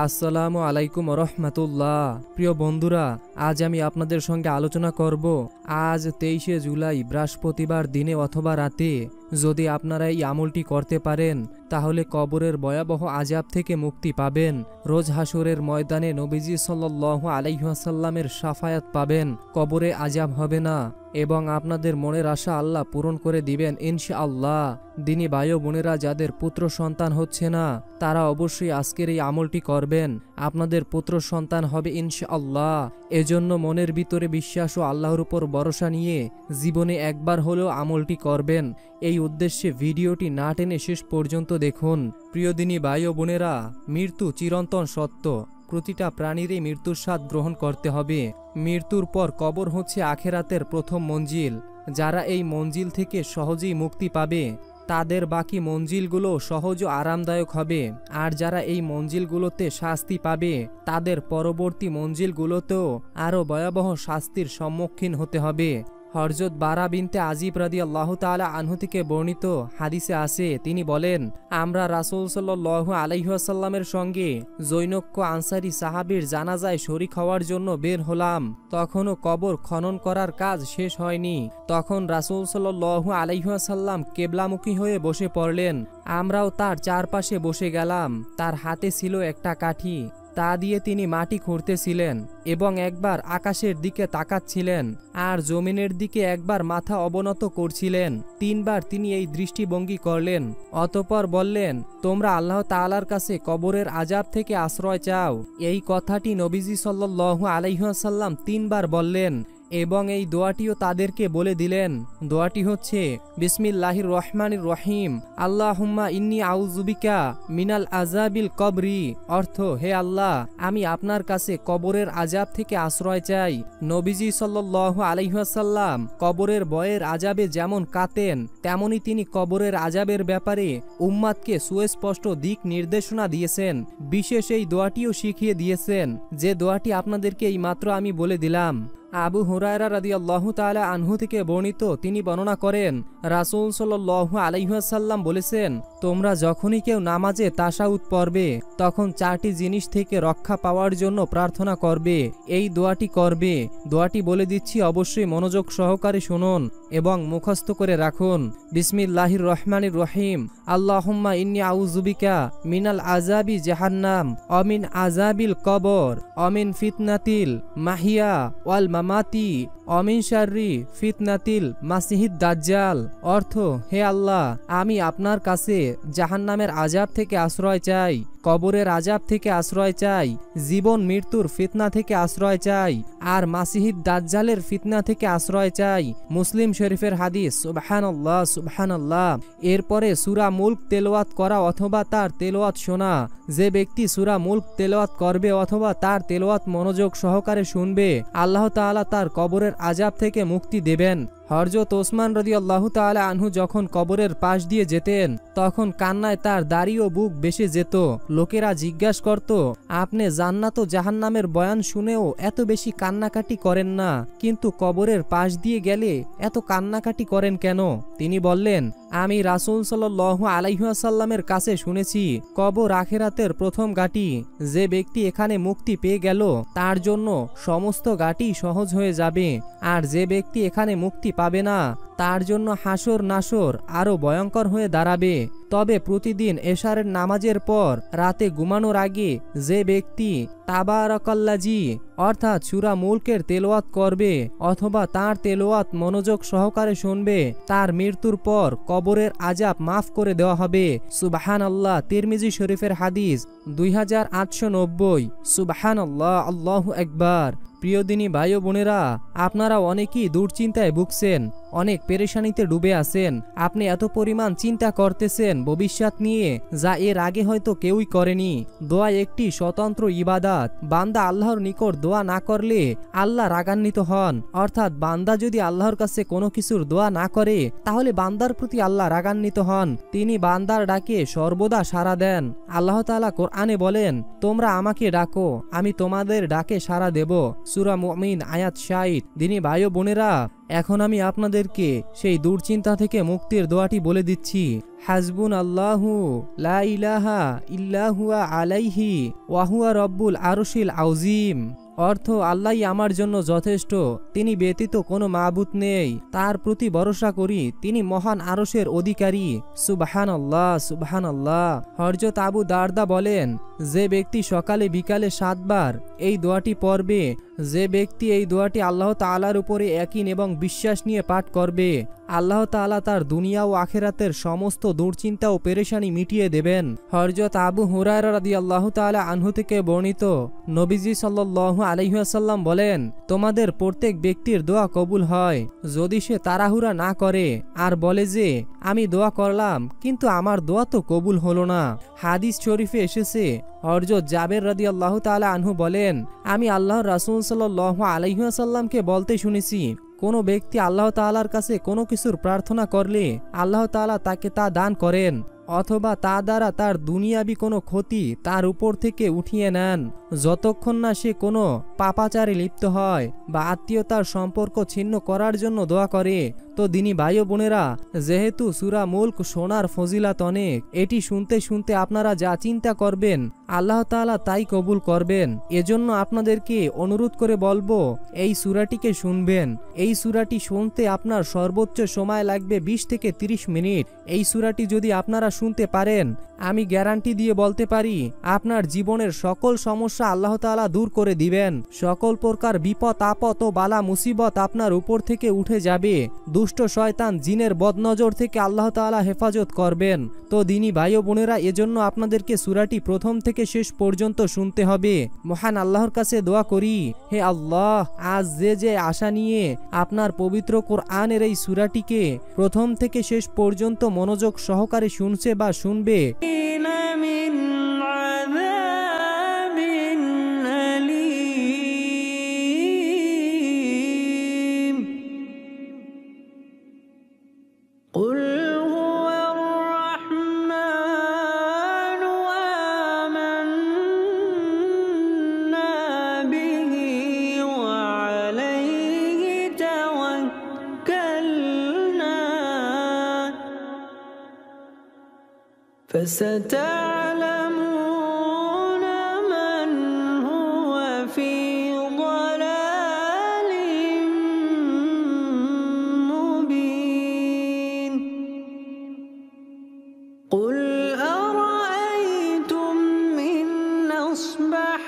আসসালামু আলাইকুম রহমতুল্লাহ। প্রিয় বন্ধুরা, আজ আমি আপনাদের সঙ্গে আলোচনা করব আজ 23শে জুলাই বৃহস্পতিবার দিনে অথবা রাতে যদি আপনারা এই আমলটি করতে পারেন তাহলে কবরের ভয়াবহ আযাব থেকে মুক্তি পাবেন। রোজ হাসরের ময়দানে নবীজি সাল্লাল্লাহু আলাইহি ওয়াসাল্লামের শাফায়াত পাবেন, কবরে আযাব হবে না এবং আপনাদের মনের আশা আল্লাহ পূরণ করে দিবেন ইনশাআল্লাহ। দিনী ভাই ও বোনেরা, যাদের পুত্র সন্তান হচ্ছে না তারা অবশ্যই আজকের এই আমলটি করবেন, আপনাদের পুত্র সন্তান হবে ইনশাআল্লাহ। এজন্য মনের ভিতরে বিশ্বাস ও আল্লাহর উপর ভরসা নিয়ে জীবনে একবার হলেও আমলটি করবেন। এই উদ্দেশ্যে ভিডিওটি না টেনে শেষ পর্যন্ত দেখুন। প্রিয় দিনী ভাই ও বোনেরা, মৃত্যু চিরন্তন সত্য, প্রতিটা প্রাণীরই মৃত্যুর স্বাদ গ্রহণ করতে হবে। মৃত্যুর পর কবর হচ্ছে আখেরাতের প্রথম মঞ্জিল। যারা এই মঞ্জিল থেকে সহজেই মুক্তি পাবে তাদের বাকি মঞ্জিলগুলো সহজ ও আরামদায়ক হবে, আর যারা এই মঞ্জিলগুলোতে শাস্তি পাবে তাদের পরবর্তী মঞ্জিলগুলোতেও আরও ভয়াবহ শাস্তির সম্মুখীন হতে হবে। হযরত বারা বিনতে আজিব রাদিয়াল্লাহু তাআলা আনহু থেকে বর্ণিত হাদিসে আছে, তিনি বলেন, আমরা রাসূল সাল্লাল্লাহু আলাইহি ওয়াসাল্লামের সঙ্গে জৈনক্য আনসারী সাহাবীর জানাজায় শরীক হওয়ার জন্য বের হলাম। তখনও কবর খনন করার কাজ শেষ হয়নি। তখন রাসূল সাল্লাল্লাহু আলাইহি ওয়াসাল্লাম কিবলামুখী হয়ে বসে পড়লেন। আমরাও তার চারপাশে বসে গেলাম। তার হাতে ছিল একটা কাঠি, তা দিয়ে তিনি মাটি খুঁড়তেছিলেন এবং একবার আকাশের দিকে তাকাচ্ছিলেন আর জমিনের দিকে একবার মাথা অবনত করছিলেন। তিনবার তিনি এই দৃষ্টিভঙ্গি করলেন, অতঃপর বললেন, তোমরা আল্লাহ তাআলার কাছে কবরের আযাব থেকে আশ্রয় চাও। এই কথাটি নবীজি সাল্লাল্লাহু আলাইহি ওয়াসাল্লাম তিনবার বললেন এবং এই দোয়াটিও তাদেরকে বলে দিলেন। দোয়াটি হচ্ছে, বিসমিল্লাহির রহমানির রহিম, আল্লাহুম্মা ইন্নী আউযুবিকা মিনাল আযাবিল কবরি। অর্থ, হে আল্লাহ, আমি আপনার কাছে কবরের আযাব থেকে আশ্রয় চাই। নবীজি সাল্লাল্লাহু আলাইহি ওয়াসাল্লাম কবরের ভয়ের আযাবে যেমন কাঁদেন তেমনি তিনি কবরের আযাবের ব্যাপারে উম্মাতকে সুস্পষ্ট দিক নির্দেশনা দিয়েছেন। বিশেষ এই দোয়াটিও শিখিয়ে দিয়েছেন, যে দোয়াটি আপনাদেরকে এইমাত্র আমি বলে দিলাম। আবু হুরায়রা রাদিয়াল্লাহু তাআলা আনহু থেকে বর্ণিত, তিনি বর্ণনা করেন, রাসূল সাল্লাল্লাহু আলাইহি ওয়াসাল্লাম বলেছেন, তোমরা যখনই কেউ নামাজে তাশাহুদ পড়বে তখন চারটি জিনিস থেকে রক্ষা পাওয়ার জন্য প্রার্থনা করবে। এই দোয়াটি করবে। দোয়াটি বলে দিচ্ছি, অবশ্যই মনোযোগ সহকারে শুনুন এবং মুখস্থ করে রাখুন। বিসমিল্লাহির রহমানির রহিম, আল্লাহুম্মা ইন্নী আউযুবিকা মিনাল আযাবি জাহান্নাম অমিন আযাবিল কবর অমিন ফিতনাতিল মাহিয়া ওয়াল মামাতি অমিন শাররি ফিতনাতিল মাসিহিদ দাজ্জাল। অর্থ, হে আল্লাহ, আমি আপনার কাছে জাহান্নামের আযাব থেকে আশ্রয় চাই, কবরের আযাব থেকে আশ্রয় চাই, জীবন মৃত্যুর ফিতনা থেকে আশ্রয় চাই, আর মাসিহিদ দাজ্জালের ফিতনা থেকে আশ্রয় চাই। মুসলিম শরীফের হাদিস। সুবহানাল্লাহ, সুবহানাল্লাহ। এরপরে সূরা মুলক তেলাওয়াত করা অথবা তার তেলাওয়াত শোনা। যে ব্যক্তি সূরা মুলক তেলাওয়াত করবে অথবা তার তেলাওয়াত মনোযোগ সহকারে শুনবে, আল্লাহ তাআলা তার কবরের আযাব থেকে মুক্তি দেবেন। হযরত ওসমান রাদিয়াল্লাহু তাআলা আনহু যখন কবরের পাশ দিয়ে যেতেন তখন কান্নায় তার দাড়ি ও বুক বেসে যেত। লোকেরা জিজ্ঞাসা করত, আপনি জান্নাত ও জাহান্নামের বয়ান শুনেও এত বেশি কান্নাকাটি করেন না, কিন্তু কবরের পাশ দিয়ে গেলে এত কান্নাকাটি করেন কেন? তিনি বললেন, আমি রাসূল সাল্লাল্লাহু আলাইহি ওয়াসাল্লামের কাছে শুনেছি, কবর আখিরাতের প্রথম ঘাঁটি। যে ব্যক্তি এখানে মুক্তি পেয়ে গেল তার জন্য সমস্ত ঘাঁটি সহজ হয়ে যাবে, আর যে ব্যক্তি এখানে মুক্তি পাবে না তার জন্য হাসর নাসর আরো ভয়ঙ্কর হয়ে দাঁড়াবে। তবে প্রতিদিন এশারের নামাজের পর রাতে ঘুমানোর আগে যে ব্যক্তি তাবারাকাল্লাজি অর্থাৎ সূরা মুলকের তেলাওয়াত করবে অথবা তার তেলাওয়াত মনোযোগ সহকারে শুনবে, তার মৃত্যুর পর কবরের আযাব মাফ করে দেওয়া হবে। সুবহানাল্লাহ। তিরমিজি শরীফের হাদিস 2890। সুবহানাল্লাহ, আল্লাহু আকবার। প্রিয় দিনী ভাই ও বোনেরা, আপনারা অনেকেই দুশ্চিন্তায় ভুগছেন, অনেক পেরেশানিতে ডুবে আছেন। আপনি এত পরিমাণ চিন্তা করতেছেন ভবিষ্যৎ নিয়ে, যা এর আগে হয়তো কেউই করেনি। দোয়া একটি স্বতন্ত্র ইবাদত। বান্দা আল্লাহর নিকট দোয়া না করলে আল্লাহ রাগান্বিত হন। অর্থাৎ বান্দা যদি আল্লাহর কাছে কোনো কিছুর দোয়া না করে তাহলে বান্দার প্রতি আল্লাহ রাগান্বিত হন। তিনি বান্দার ডাকে সর্বদা সাড়া দেন। আল্লাহ তাআলা কোরআনে বলেন, তোমরা আমাকে ডাকো, আমি তোমাদের ডাকে সাড়া দেব। সূরা মুমিন আয়াত 60। দিনী ভাই ও বোনেরা, এখন আমি আপনাদেরকে সেই দুশ্চিন্তা থেকে মুক্তির দোয়াটি বলে দিচ্ছি। হাসবুন আল্লাহু লা ইলাহা ইল্লাহুয়া আলাইহি ওয়াহুয়া রব্বুল আরশিল আউজিম। অর্থ, আল্লাহই আমার জন্য যথেষ্ট, তিনি ব্যতীত কোনো মাবুদ নেই, তার প্রতি ভরসা করি, তিনি মহান আরশের অধিকারী। সুবহানাল্লাহ, সুবহানাল্লাহ। হযরত আবু দারদা বলেন, যে ব্যক্তি সকালে বিকালে 7 বার এই দোয়াটি পড়বে, যে ব্যক্তি এই দোয়াটি আল্লাহ তাআলার উপরে ইয়াকিন এবং বিশ্বাস নিয়ে পাঠ করবে, আল্লাহ তাআলা তার দুনিয়া ও আখিরাতের সমস্ত দুশ্চিন্তা ও পেরেশানি মিটিয়ে দেবেন। হযরত আবু হুরায়রা রাদিয়াল্লাহু তাআলা আনহু থেকে বর্ণিত, নবীজি সাল্লাল্লাহু আলাইহি ওয়াসাল্লাম বলেন, তোমাদের প্রত্যেক ব্যক্তির দোয়া কবুল হয় যদি সে তাড়াহুড়া না করে আর বলে যে আমি দোয়া করলাম কিন্তু আমার দোয়া তো কবুল হলো না। হাদিস শরীফে এসেছে, হযরত জাবের রাদিয়াল্লাহু তাআলা আনহু বলেন, আমি আল্লাহর রাসূল সাল্লাল্লাহু আলাইহি ওয়াসাল্লামকে বলতে শুনেছি, কোনো ব্যক্তি আল্লাহ তাআলার কাছে কোনো কিছুর প্রার্থনা করলে আল্লাহ তাআলা তাকে তা দান করেন, অথবা তা দ্বারা তার দুনিয়াবি কোনো ক্ষতি তার উপর থেকে উঠিয়ে নেন, যতক্ষণ না সে কোনো পাপাচারে লিপ্ত হয় বা আত্মীয়তার সম্পর্ক ছিন্ন করার জন্য দোয়া করে। তো দিনী ভাই ও বোনেরা, যেহেতু সূরা মুলক শোনার ফজিলাত অনেক, এটি শুনতে শুনতে আপনারা যা চিন্তা করবেন আল্লাহ তাআলা তাই কবুল করবেন। এজন্য আপনাদেরকে অনুরোধ করে বলবো, এই সূরাটিকে শুনবেন। এই সূরাটি শুনতে আপনার সর্বোচ্চ সময় লাগবে 20 থেকে 30 মিনিট। এই সূরাটি যদি আপনারা শুনতে পারেন, আমি গ্যারান্টি দিয়ে বলতে পারি আপনার জীবনের সকল সমস্যা আল্লাহ তাআলা দূর করে দিবেন। সকল প্রকার বিপদ আপদ ও বালা মুসিবত আপনার উপর থেকে উঠে যাবে। দুষ্ট শয়তান জিনের বদনজর থেকে আল্লাহ তাআলা হেফাজত করবেন। তো দিনী ভাই ও বোনেরা, এজন্য আপনাদেরকে সূরাটি প্রথম থেকে শেষ পর্যন্ত শুনতে হবে। মহান আল্লাহর কাছে দোয়া করি, হে আল্লাহ, আজ যে আশা নিয়ে আপনার পবিত্র কোরআনের এই সূরাটিকে প্রথম থেকে শেষ পর্যন্ত মনোযোগ সহকারে শুনছে বা শুনবে, فستعلمون من هو في ضلال مبين قل أرأيتم إن أصبح